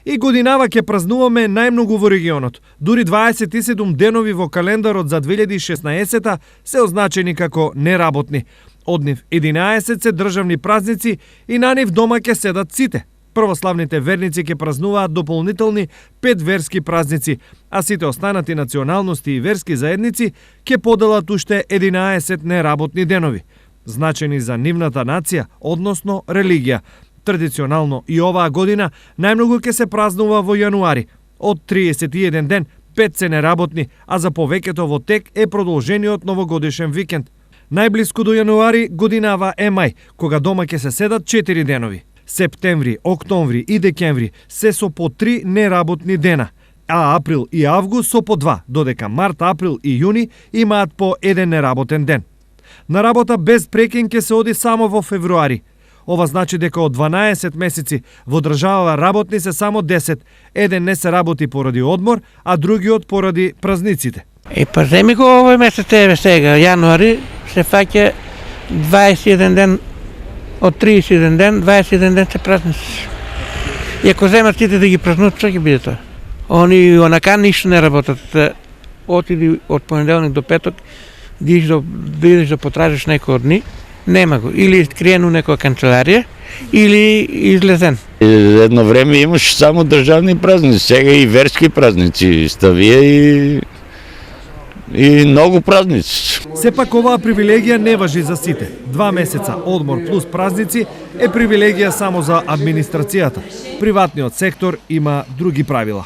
И годинава ќе празнуваме најмногу во регионот. Дури 27 денови во календарот за 2016 се означени како неработни. Од нив 11 се државни празници и на нив дома ќе седат сите. Православните верници ќе празнуваат дополнителни 5 верски празници, а сите останати националности и верски заедници ќе поделат уште 11 неработни денови, значени за нивната нација, односно религија. Традиционално и оваа година најмногу ќе се празнува во јануари. Од 31 ден, 5 се неработни, а за повеќето во тек е продолжениот новогодишен викенд. Најблиску до јануари годинава е мај, кога дома ќе се седат 4 денови. Септември, октомври и декември се со по 3 неработни дена, а април и август со по 2, додека март, април и јуни имаат по 1 неработен ден. На работа без прекин ќе се оди само во февруари. Ова значи дека од 12 месеци во државава работни се само 10. Еден не се работи поради одмор, а другиот поради празниците. Па земи го овој месец еве сега, јануари, се фаќа 21 ден, од 31 ден, 21 ден се празници. И ако земат сите да ги празнуват, што ќе биде тоа? Они онака ништо не работат. Отиди од понеделник до петок, да идеш да потражиш некој од дни, нема го. Или криен у некоја канцеларија, или излезен. Едно време имаш само државни празници, сега и верски празници ставија и многу празници. Сепак оваа привилегија не важи за сите. 2 месеца одмор плюс празници е привилегија само за администрацијата. Приватниот сектор има други правила.